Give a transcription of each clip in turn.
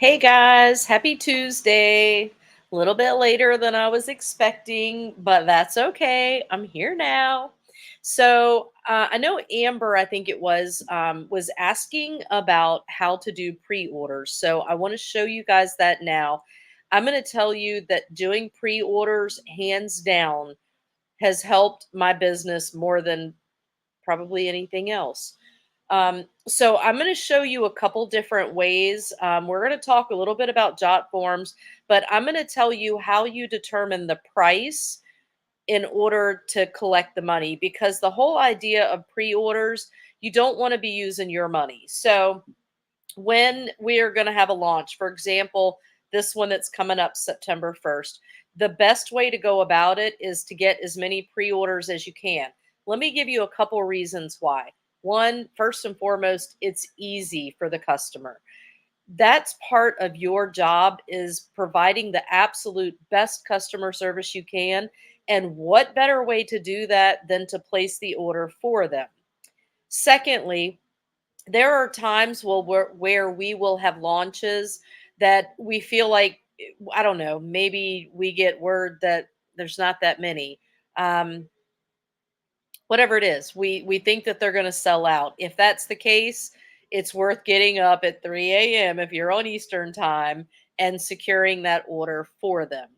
Hey guys, happy Tuesday. A little bit later than I was expecting, but that's okay. I'm here now. I know Amber, I think it was asking about how to do pre-orders. So I want to show you guys that now. I'm going to tell you that doing pre-orders, hands down, has helped my business more than probably anything else. So I'm going to show you a couple different ways. We're going to talk a little bit about jot forms, but I'm going to tell you how you determine the price in order to collect the money because the whole idea of pre-orders, you don't want to be using your money. So when we are going to have a launch, for example, this one that's coming up September 1st, the best way to go about it is to get as many pre-orders as you can. Let me give you a couple reasons why. One, first and foremost, it's easy for the customer. That's part of your job is providing the absolute best customer service you can. And what better way to do that than to place the order for them? Secondly, there are times where we will have launches that we feel like I don't know, maybe we get word that there's not that many. Um, Whatever it is, we think that they're going to sell out. If that's the case, it's worth getting up at 3 a.m. if you're on Eastern time and securing that order for them.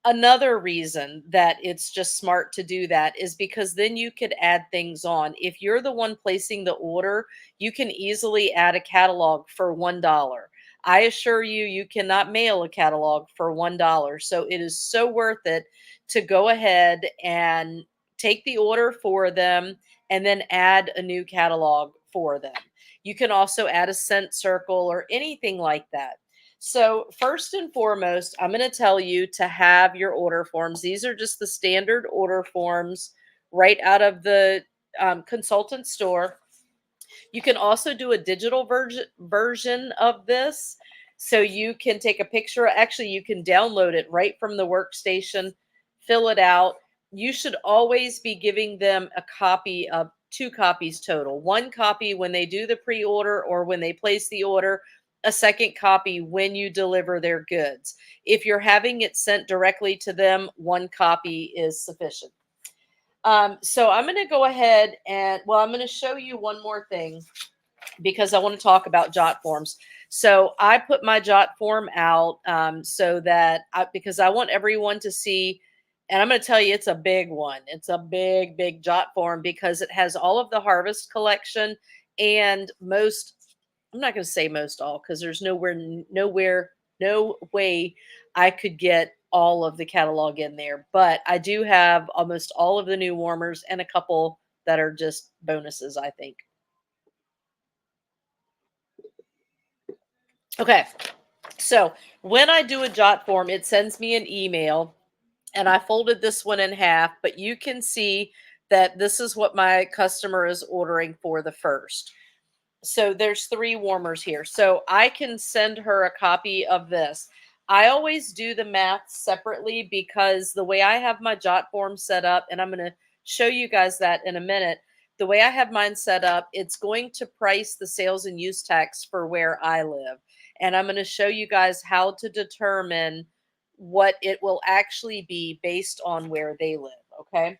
Another reason that it's just smart to do that is because then you could add things on. If you're the one placing the order, you can easily add a catalog for $1. I assure you, you cannot mail a catalog for $1. So it is so worth it to go ahead and take the order for them and then add a new catalog for them. You can also add a scent circle or anything like that. So, first and foremost, I'm going to tell you to have your order forms. These are just the standard order forms right out of the consultant store. You can also do a digital version of this. So, you can take a picture. Actually, you can download it right from the workstation, fill it out. You should always be giving them a copy of two copies total, one copy when they do the pre order or when they place the order, a second copy when you deliver their goods. If you're having it sent directly to them, one copy is sufficient. So I'm going to go ahead and, well, I'm going to show you one more thing because I want to talk about jot forms. So I put my jot form out because I want everyone to see, and I'm going to tell you, it's a big one. It's a big, big jot form because it has all of the harvest collection and most, I'm not going to say most all because there's no way I could get all of the catalog in there. But I do have almost all of the new warmers and a couple that are just bonuses, I think. Okay. So when I do a jot form, it sends me an email and I folded this one in half, but you can see that this is what my customer is ordering for the first. So there's three warmers here. So I can send her a copy of this. I always do the math separately because the way I have my jot form set up, and I'm going to show you guys that in a minute. The way I have mine set up, it's going to price the sales and use tax for where I live. And I'm going to show you guys how to determine what it will actually be based on where they live. Okay.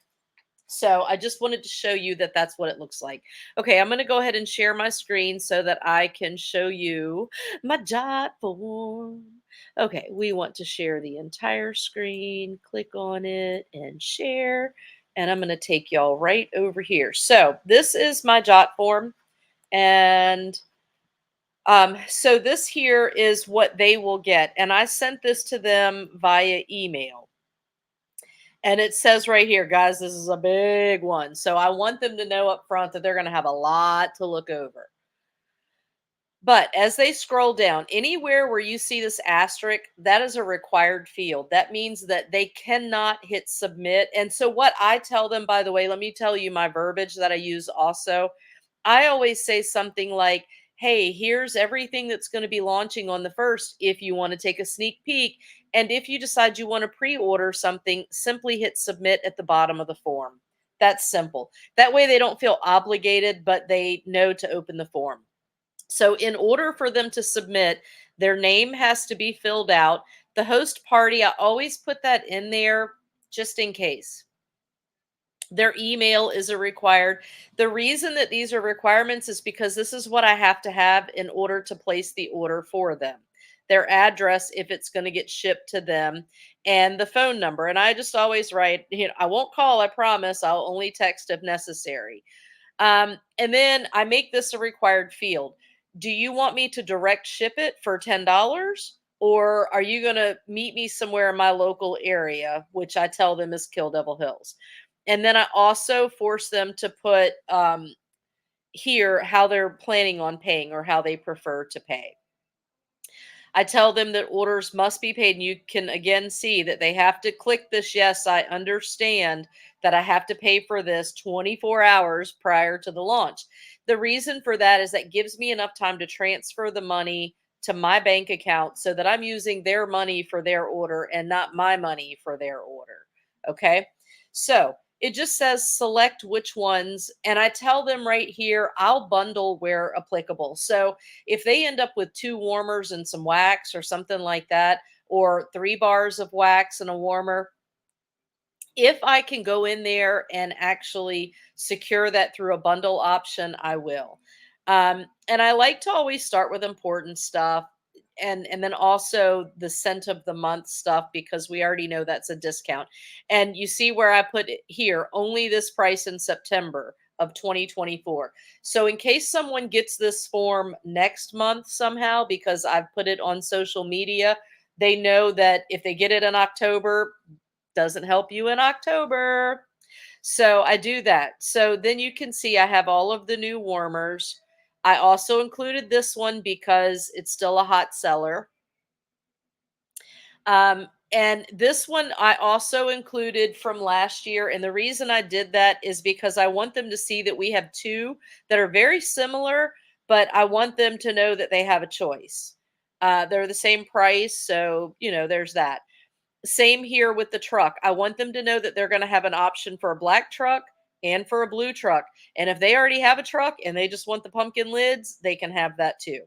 So I just wanted to show you that that's what it looks like. Okay, I'm going to go ahead and share my screen so that I can show you my jot form. Okay, we want to share the entire screen. Click on it and share. And I'm going to take y'all right over here. So this is my jot form. And so this here is what they will get. And I sent this to them via email. And it says right here, guys, this is a big one. So I want them to know up front that they're going to have a lot to look over. But as they scroll down, anywhere where you see this asterisk, that is a required field. That means that they cannot hit submit. And so, what I tell them, by the way, let me tell you my verbiage that I use also. I always say something like, hey, here's everything that's going to be launching on the first if you want to take a sneak peek. And if you decide you want to pre order something, simply hit submit at the bottom of the form. That's simple. That way they don't feel obligated, but they know to open the form. So, in order for them to submit, their name has to be filled out. The host party, I always put that in there just in case. Their email is a required. The reason that these are requirements is because this is what I have to have in order to place the order for them. Their address, if it's going to get shipped to them, and the phone number. And I just always write, I won't call, I promise. I'll only text if necessary. And then I make this a required field. Do you want me to direct ship it for $10? Or are you going to meet me somewhere in my local area, which I tell them is Kill Devil Hills? And then I also force them to put here how they're planning on paying or how they prefer to pay. I tell them that orders must be paid. And you can again see that they have to click this. Yes, I understand that I have to pay for this 24 hours prior to the launch. The reason for that is that gives me enough time to transfer the money to my bank account so that I'm using their money for their order and not my money for their order. Okay. So it just says select which ones. And I tell them right here, I'll bundle where applicable. So if they end up with 2 warmers and some wax or something like that, or 3 bars of wax and a warmer, if I can go in there and actually secure that through a bundle option, I will. And I like to always start with important stuff and then also the scent of the month stuff because we already know that's a discount. And you see where I put it here, only this price in September of 2024. So in case someone gets this form next month somehow because I've put it on social media, they know that if they get it in October, doesn't help you in October. So I do that. So then you can see I have all of the new warmers. I also included this one because it's still a hot seller. And this one I also included from last year. And the reason I did that is because I want them to see that we have two that are very similar, but I want them to know that they have a choice. They're the same price. So, there's that. Same here with the truck. I want them to know that they're going to have an option for a black truck and for a blue truck. And if they already have a truck and they just want the pumpkin lids, they can have that too.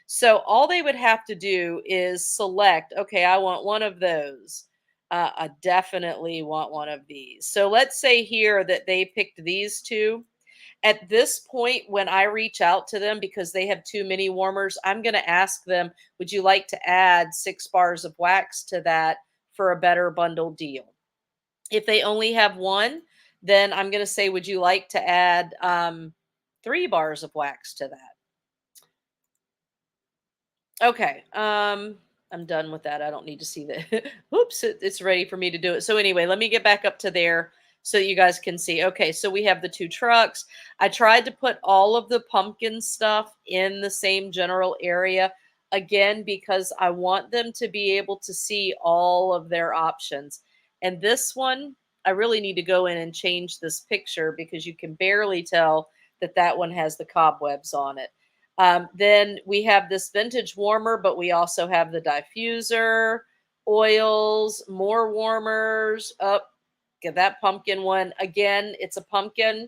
So all they would have to do is select, okay, I want one of those. I definitely want one of these. So let's say here that they picked these two. At this point, when I reach out to them because they have too many warmers, I'm going to ask them, would you like to add 6 bars of wax to that for a better bundle deal? If they only have one, then I'm going to say, would you like to add 3 bars of wax to that? Okay. I'm done with that. I don't need to see that. Oops, it's ready for me to do it. So anyway, let me get back up to there so that you guys can see. Okay, so we have the 2 trucks. I tried to put all of the pumpkin stuff in the same general area again because I want them to be able to see all of their options. And this one, I really need to go in and change this picture because you can barely tell that that one has the cobwebs on it. Then we have this vintage warmer, but we also have the diffuser, oils, more warmers. Up, get that pumpkin one. Again, it's a pumpkin.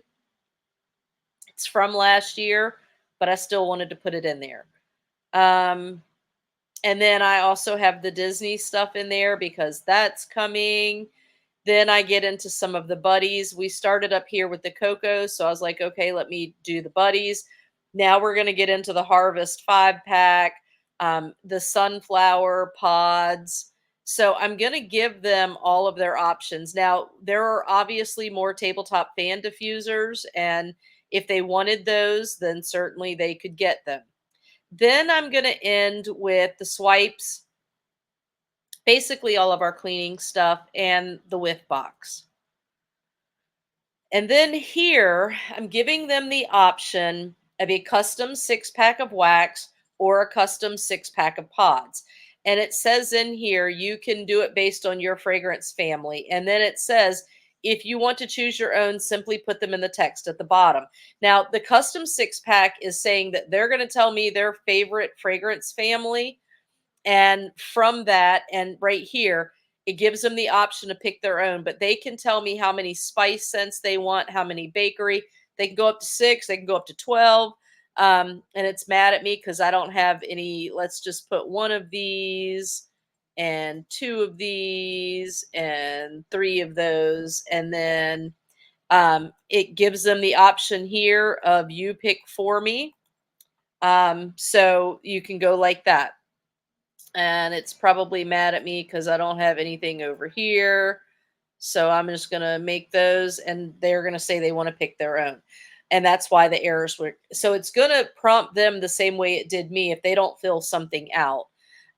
It's from last year, but I still wanted to put it in there. Um, and then I also have the Disney stuff in there because that's coming. Then I get into some of the buddies. We started up here with the cocoa, so I was like, okay, let me do the buddies. Now we're going to get into the Harvest 5-pack, the sunflower pods. So I'm going to give them all of their options. Now, there are obviously more tabletop fan diffusers, and if they wanted those, then certainly they could get them. Then I'm going to end with the swipes, basically all of our cleaning stuff, and the whiff box. And then here, I'm giving them the option of a custom 6-pack of wax or a custom 6-pack of pods. And it says in here, you can do it based on your fragrance family. And then it says, if you want to choose your own, simply put them in the text at the bottom. Now, the custom 6-pack is saying that they're going to tell me their favorite fragrance family. And from that, and right here, it gives them the option to pick their own, but they can tell me how many spice scents they want, how many bakery. They can go up to 6, they can go up to 12. And it's mad at me because I don't have any. Let's just put one of these and two of these and three of those. And then it gives them the option here of you pick for me. So you can go like that. And it's probably mad at me because I don't have anything over here. So I'm just going to make those and they're going to say they want to pick their own. And that's why the errors were. So it's going to prompt them the same way it did me if they don't fill something out.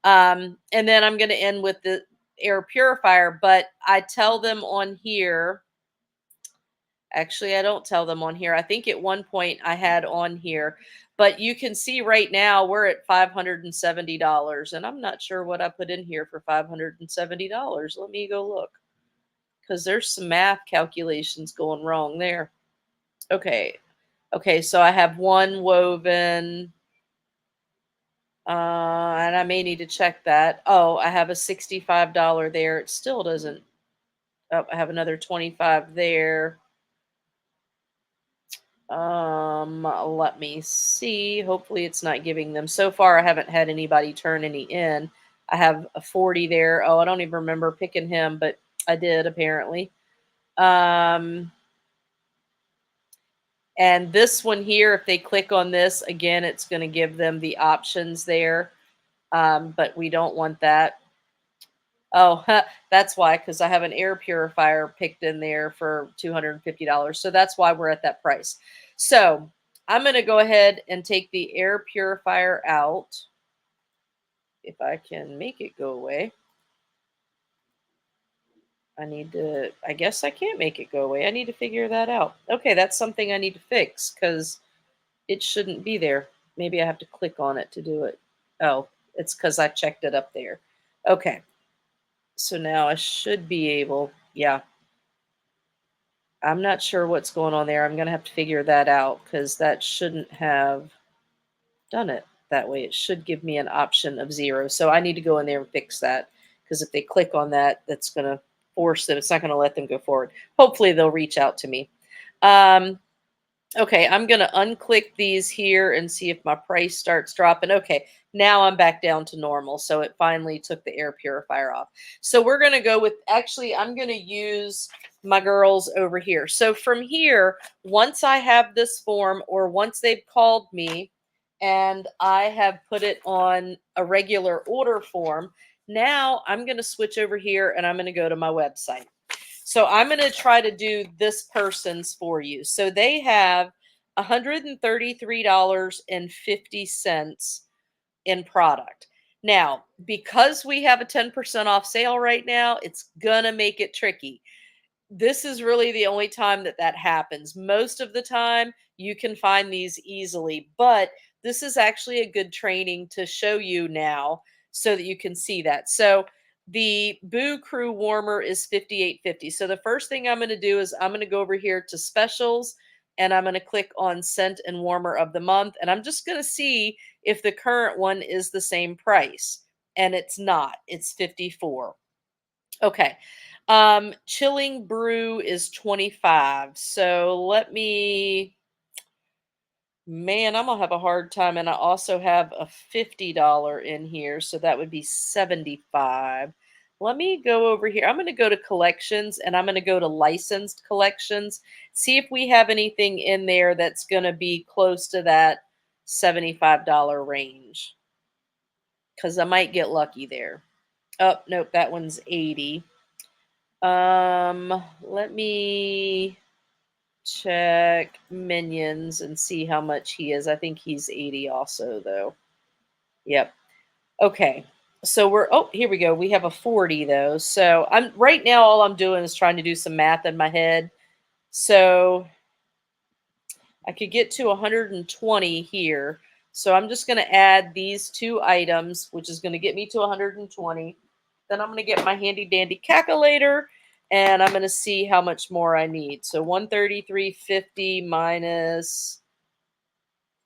And then I'm going to end with the air purifier, but I tell them on here. Actually, I don't tell them on here. I think at one point I had on here, but you can see right now we're at $570. And I'm not sure what I put in here for $570. Let me go look because there's some math calculations going wrong there. Okay. Okay. So I have one woven, and I may need to check that. Oh, I have a $65 there. It still doesn't. Oh, I have another 25 there. Let me see. Hopefully it's not giving them. So far, I haven't had anybody turn any in. I have a 40 there. Oh, I don't even remember picking him, but I did apparently. And this one here, if they click on this, again, it's going to give them the options there. But we don't want that. Oh, that's why, because I have an air purifier picked in there for $250. So that's why we're at that price. So I'm going to go ahead and take the air purifier out. If I can make it go away. I guess I can't make it go away. I need to figure that out. Okay, that's something I need to fix because it shouldn't be there. Maybe I have to click on it to do it. Oh, it's because I checked it up there. Okay. So now I should be able, yeah. I'm not sure what's going on there. I'm going to have to figure that out because that shouldn't have done it that way. It should give me an option of 0. So I need to go in there and fix that because if they click on that, that's going to force them. It's not going to let them go forward. Hopefully they'll reach out to me. Okay, I'm going to unclick these here and see if my price starts dropping. Okay, now I'm back down to normal. So it finally took the air purifier off. So we're going to go with, actually, I'm going to use my girls over here. So from here, once I have this form or once they've called me and I have put it on a regular order form, now I'm going to switch over here and I'm going to go to my website. So I'm going to try to do this person's for you. So they have $133.50 in product. Now, because we have a 10% off sale right now, it's going to make it tricky. This is really the only time that that happens. Most of the time, you can find these easily, but this is actually a good training to show you now so that you can see that. So the Boo Crew warmer is $58.50. So the first thing I'm going to do is I'm going to go over here to specials and I'm going to click on scent and warmer of the month. And I'm just going to see if the current one is the same price. And it's not, it's 54. Okay. Chilling brew is 25. So let me, man, I'm gonna have a hard time. And I also have a $50 in here. So that would be 75. Let me go over here. I'm gonna go to collections and I'm gonna go to licensed collections. See if we have anything in there that's gonna be close to that $75 range. Because I might get lucky there. Oh, nope, that one's 80. Let me check Minions and see how much he is. I think he's 80 also, though. Yep. Okay. So oh, here we go. We have a 40 though. So I'm right now all I'm doing is trying to do some math in my head. So I could get to 120 here. So I'm just going to add these two items, which is going to get me to 120. Then I'm going to get my handy dandy calculator and I'm going to see how much more I need. So 133.50 minus,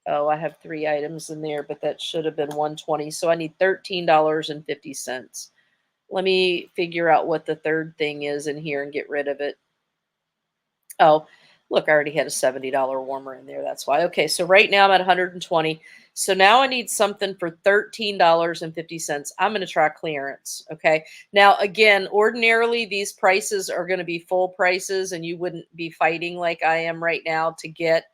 oh, I have 3 items in there, but that should have been 120. So I need $13.50. Let me figure out what the third thing is in here and get rid of it. Oh, Look, I already had a $70 warmer in there. That's why. Okay, so right now I'm at 120. So now I need something for $13.50. I'm going to try clearance. Okay. Now, again, ordinarily these prices are going to be full prices and you wouldn't be fighting like I am right now to get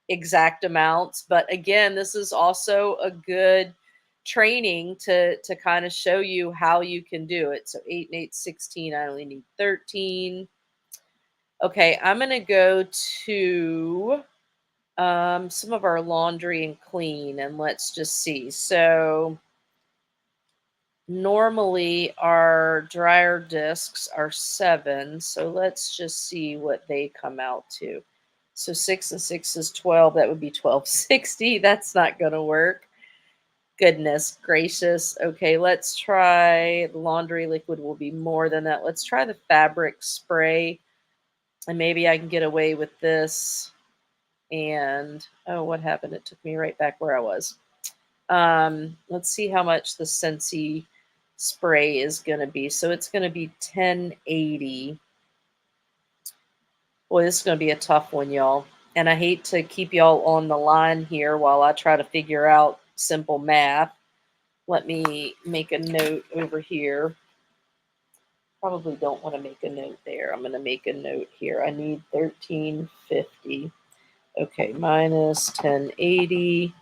exact amounts. But again, this is also a good training to kind of show you how you can do it. So 8 and 8, 16. I only need 13. Okay, I'm going to go to some of our laundry and clean, and let's just see. So normally our dryer discs are 7. So let's just see what they come out to. So 6 and 6 is 12. That would be 1260. That's not going to work. Goodness gracious. Okay, let's try the laundry liquid will be more than that. Let's try the fabric spray. And maybe I can get away with this. And oh, what happened? It took me right back where I was. Let's see how much the Scentsy spray is going to be. So it's going to be 1080. Boy, this is going to be a tough one, y'all. And I hate to keep y'all on the line here while I try to figure out simple math. Let me make a note over here. Probably don't want to make a note there. I'm going to make a note here. I need 1350. Okay, minus 1080.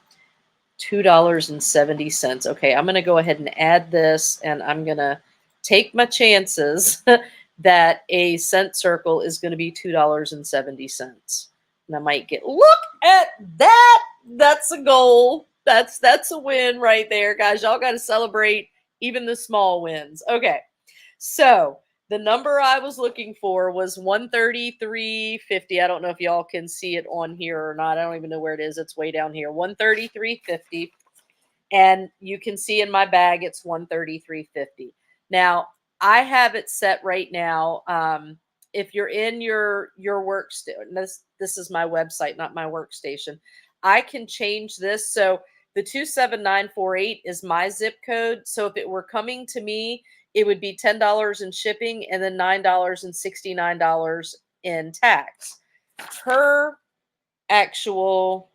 $2.70. Okay, I'm going to go ahead and add this, and I'm going to take my chances that a cent circle is going to be $2.70. And I might get, look at that. That's a goal. That's a win right there, guys. Y'all got to celebrate even the small wins. Okay. So the number I was looking for was 133.50. I don't know if y'all can see it on here or not. I don't even know where it is. It's way down here. 133.50. And you can see in my bag it's 133.50. Now, I have it set right now. If you're in your workstation, this is my website, not my workstation. I can change this. So the 27948 is my zip code. So if it were coming to me, it would be $10 in shipping and then $9.69 in tax. Her actual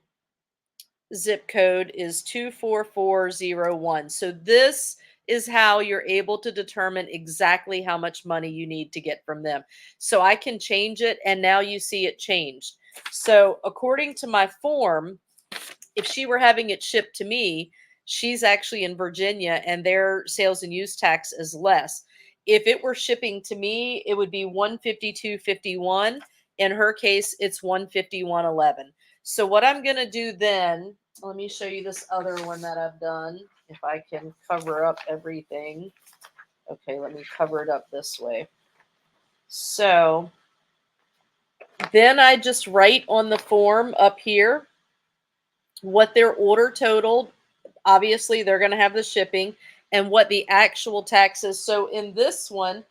zip code is 24401. So this is how you're able to determine exactly how much money you need to get from them. So I can change it, and now you see it changed. So according to my form, if she were having it shipped to me, she's actually in Virginia and their sales and use tax is less. If it were shipping to me, it would be 152.51. In her case, it's 151.11. So what I'm going to do then, let me show you this other one that I've done. If I can cover up everything. Okay, let me cover it up this way. So then I just write on the form up here what their order totaled. Obviously, they're going to have the shipping and what the actual tax is. So in this one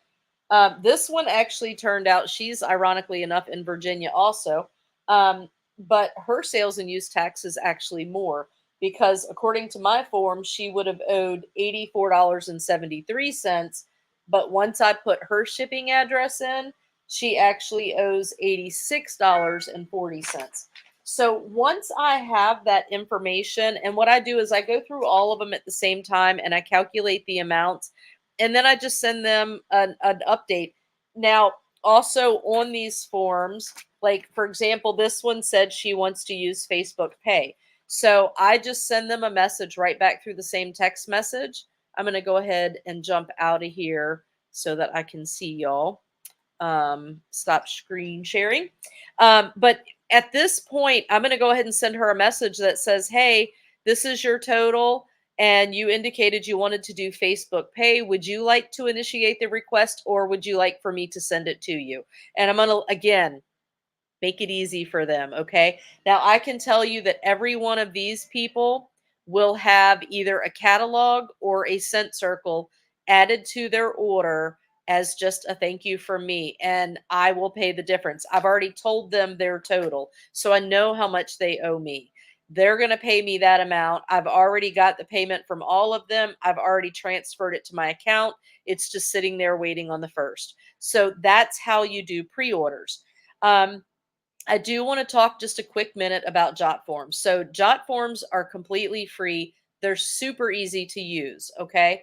actually turned out she's ironically enough in Virginia also, but her sales and use tax is actually more because according to my form, she would have owed $84.73. But once I put her shipping address in, she actually owes $86.40. So once I have that information, and what I do is I go through all of them at the same time and I calculate the amounts, and then I just send them an update. Now, also on these forms, like for example, this one said she wants to use Facebook Pay. So I just send them a message right back through the same text message. I'm going to go ahead and jump out of here so that I can see y'all. Stop screen sharing. But at this point, I'm going to go ahead and send her a message that says, hey, this is your total. And you indicated you wanted to do Facebook Pay. Would you like to initiate the request or would you like for me to send it to you? And I'm going to, again, make it easy for them. Okay. Now, I can tell you that every one of these people will have either a catalog or a scent circle added to their order as just a thank you from me. And I will pay the difference. I've already told them their total. So I know how much they owe me. They're going to pay me that amount. I've already got the payment from all of them. I've already transferred it to my account. It's just sitting there waiting on the first. So that's how you do pre orders. I do want to talk just a quick minute about jot forms. So, jot forms are completely free. They're super easy to use. Okay.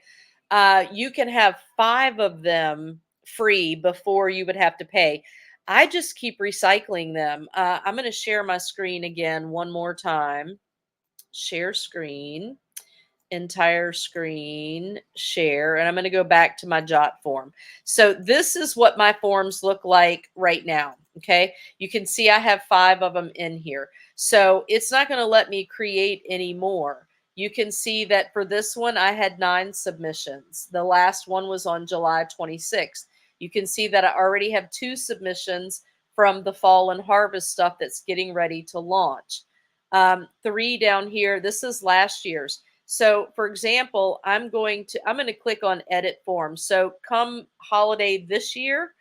You can have 5 of them free before you would have to pay. I just keep recycling them. I'm going to share my screen again one more time. Share screen, entire screen, share, and I'm going to go back to my jot form. So this is what my forms look like right now. Okay. You can see I have 5 of them in here. So it's not going to let me create any more. You can see that for this one, I had 9 submissions. The last one was on July 26th. You can see that I already have 2 submissions from the fall and harvest stuff that's getting ready to launch. 3 down here, this is last year's. So for example, I'm going to click on edit form. So come holiday this year,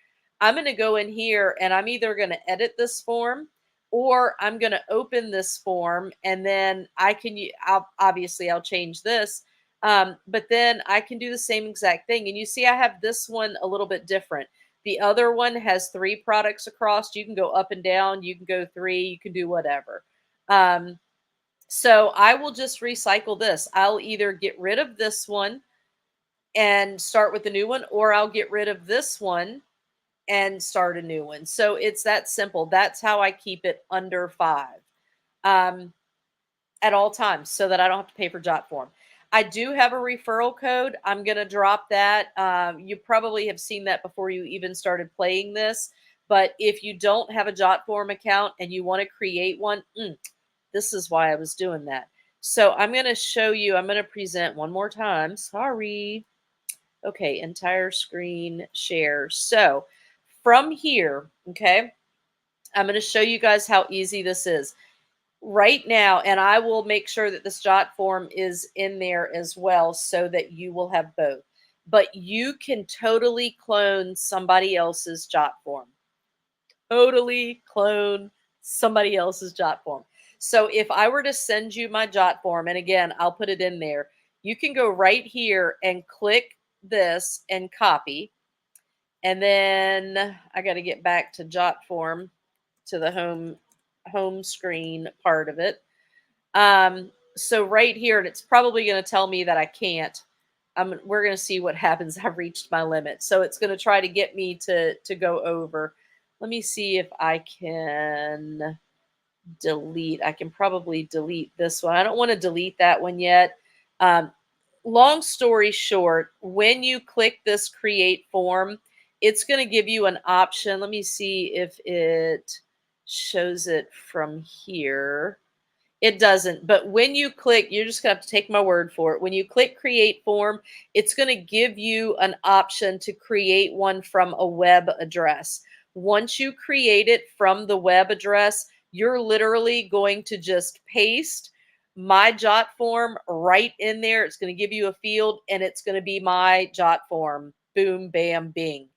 I'm going to go in here and I'm either going to edit this form or I'm going to open this form and then I'll change this. But then I can do the same exact thing. And you see, I have this one a little bit different. The other one has 3 products across. You can go up and down. You can go 3. You can do whatever. So I will just recycle this. I'll either get rid of this one and start with the new one, or I'll get rid of this one and start a new one. So it's that simple. That's how I keep it under 5 um, at all times so that I don't have to pay for jot form. I do have a referral code. I'm going to drop that. You probably have seen that before you even started playing this. But if you don't have a jot form account and you want to create one, this is why I was doing that. So I'm going to show you, I'm going to present one more time. Sorry. Okay, entire screen share. So from here, okay, I'm going to show you guys how easy this is right now. And I will make sure that this jot form is in there as well so that you will have both. But you can totally clone somebody else's jot form. Totally clone somebody else's jot form. So if I were to send you my jot form, and again, I'll put it in there, you can go right here and click this and copy. And then I got to get back to jot form to the home screen part of it. So right here, and it's probably going to tell me that I can't. We're going to see what happens. I've reached my limit. So it's going to try to get me to go over. Let me see if I can delete. I can probably delete this one. I don't want to delete that one yet. Um, Long story short, when you click this create form, it's going to give you an option. Let me see if it shows it from here. It doesn't. But when you click, you're just going to have to take my word for it. When you click create form, it's going to give you an option to create one from a web address. Once you create it from the web address, you're literally going to just paste my jot form right in there. It's going to give you a field and it's going to be my jot form. Boom, bam, bing.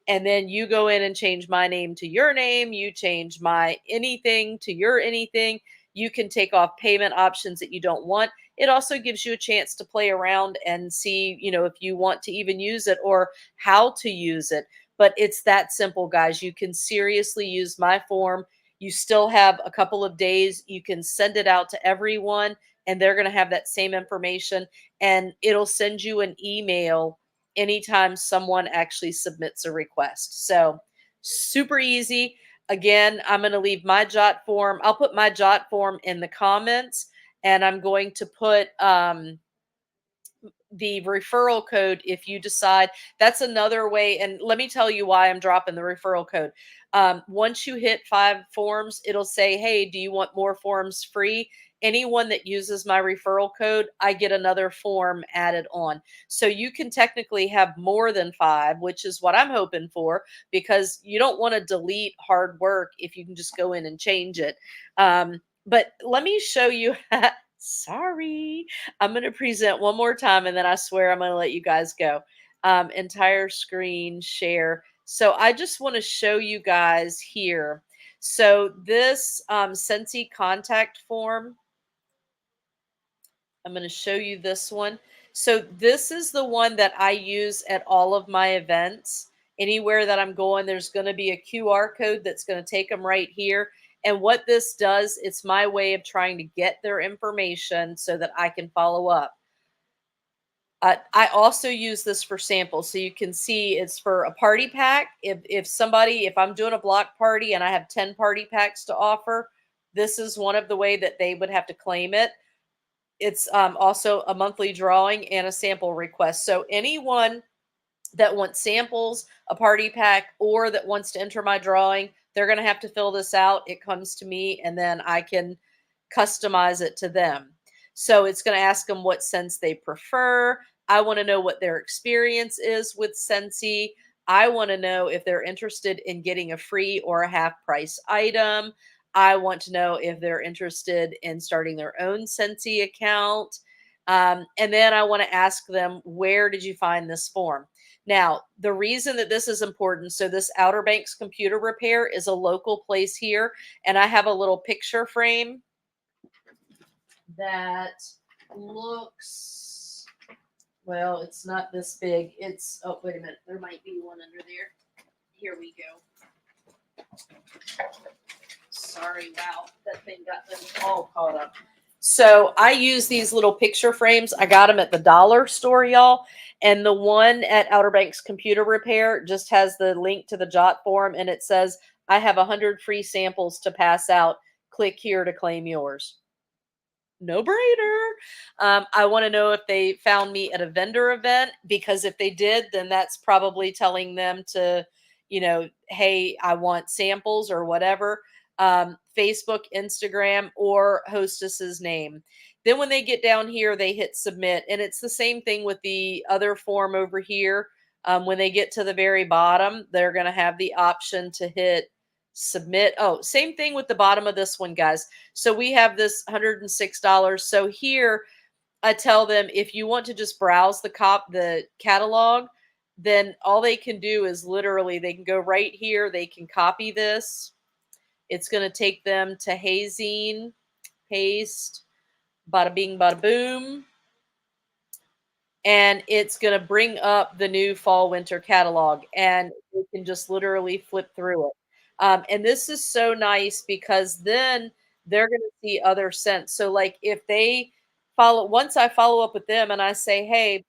And then you go in and change my name to your name. You change my anything to your anything. You can take off payment options that you don't want. It also gives you a chance to play around and see, if you want to even use it or how to use it. But it's that simple, guys. You can seriously use my form. You still have a couple of days. You can send it out to everyone, and they're going to have that same information. And it'll send you an email anytime someone actually submits a request. So super easy. Again, I'm going to leave my jot form. I'll put my jot form in the comments, and I'm going to put the referral code if you decide. That's another way. And let me tell you why I'm dropping the referral code. Once you hit 5 forms, it'll say, hey, do you want more forms free? Anyone that uses my referral code, I get another form added on. So you can technically have more than 5, which is what I'm hoping for, because you don't want to delete hard work if you can just go in and change it. But let me show you. Sorry. I'm going to present one more time and then I swear I'm going to let you guys go. Entire screen share. So I just want to show you guys here. So this Scentsy contact form, I'm going to show you this one. So this is the one that I use at all of my events. Anywhere that I'm going, there's going to be a QR code that's going to take them right here. And what this does, it's my way of trying to get their information so that I can follow up. I also use this for samples, so you can see it's for a party pack. If I'm doing a block party and I have 10 party packs to offer, this is one of the way that they would have to claim it. It's also a monthly drawing and a sample request. So anyone that wants samples, a party pack, or that wants to enter my drawing, they're going to have to fill this out. It comes to me, and then I can customize it to them. So it's going to ask them what scents they prefer. I want to know what their experience is with Scentsy. I want to know if they're interested in getting a free or a half price item. I want to know if they're interested in starting their own Scentsy account. And then I want to ask them, where did you find this form? Now, the reason that this is important, so this Outer Banks computer repair is a local place here, and I have a little picture frame that looks, well, it's not this big. It's, oh, wait a minute. There might be one under there. Here we go. Sorry, wow. That thing got them all caught up. So I use these little picture frames. I got them at the dollar store, y'all. And the one at Outer Banks Computer Repair just has the link to the JotForm, and it says, I have 100 free samples to pass out. Click here to claim yours. No brainer. I want to know if they found me at a vendor event, because if they did, then that's probably telling them to, hey, I want samples or whatever. Facebook, Instagram, or hostess's name. Then when they get down here, they hit submit. And it's the same thing with the other form over here. When they get to the very bottom, they're going to have the option to hit submit. Oh, same thing with the bottom of this one, guys. So we have this $106. So here I tell them, if you want to just browse the catalog, then all they can do is literally they can go right here. They can copy this. It's going to take them to Hazine, paste, bada bing, bada boom. And it's going to bring up the new fall winter catalog, and you can just literally flip through it. And this is so nice because then they're going to see other scents. So, like, if they once I follow up with them and I say, hey,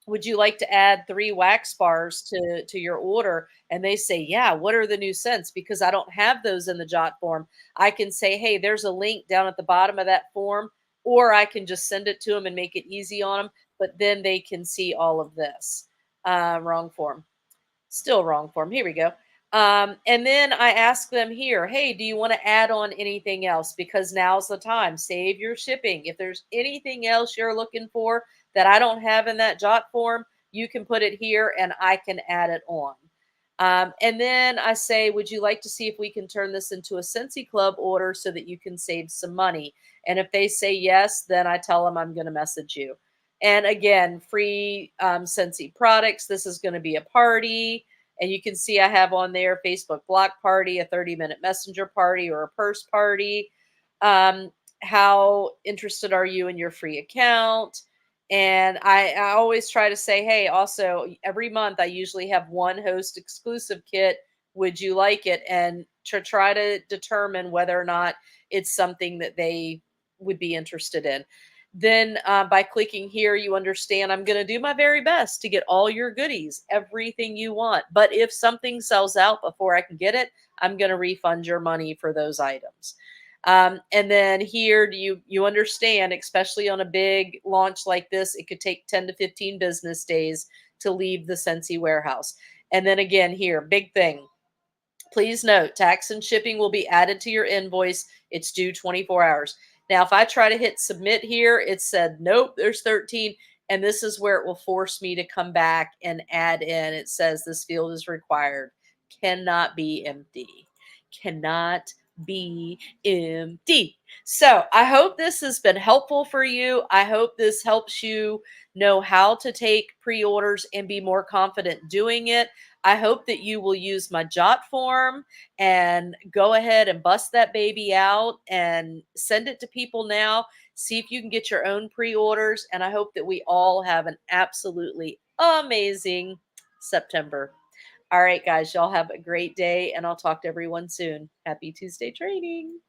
would you like to add 3 wax bars to your order? And they say, yeah, what are the new scents? Because I don't have those in the jot form. I can say, hey, there's a link down at the bottom of that form, or I can just send it to them and make it easy on them. But then they can see all of this. Wrong form. Still wrong form. Here we go. And then I ask them here, hey, do you want to add on anything else? Because now's the time. Save your shipping. If there's anything else you're looking for that I don't have in that jot form, you can put it here and I can add it on. And then I say, would you like to see if we can turn this into a Scentsy Club order so that you can save some money? And if they say yes, then I tell them I'm going to message you. And again, free Scentsy products. This is going to be a party. And you can see I have on there Facebook block party, a 30-minute messenger party, or a purse party. How interested are you in your free account? And I always try to say, hey, also every month I usually have one host exclusive kit. Would you like it? And to try to determine whether or not it's something that they would be interested in. Then by clicking here, you understand I'm going to do my very best to get all your goodies, everything you want. But if something sells out before I can get it, I'm going to refund your money for those items. And then here, do you understand, especially on a big launch like this, it could take 10 to 15 business days to leave the Scentsy warehouse. And then again here, big thing. Please note, tax and shipping will be added to your invoice. It's due 24 hours. Now, if I try to hit submit here, it said, nope, there's 13. And this is where it will force me to come back and add in. It says this field is required. Cannot be empty. Cannot be empty. So I hope this has been helpful for you. I hope this helps you know how to take pre-orders and be more confident doing it. I hope that you will use my jot form and go ahead and bust that baby out and send it to people now. See if you can get your own pre-orders. And I hope that we all have an absolutely amazing September. All right, guys, y'all have a great day, and I'll talk to everyone soon. Happy Tuesday training.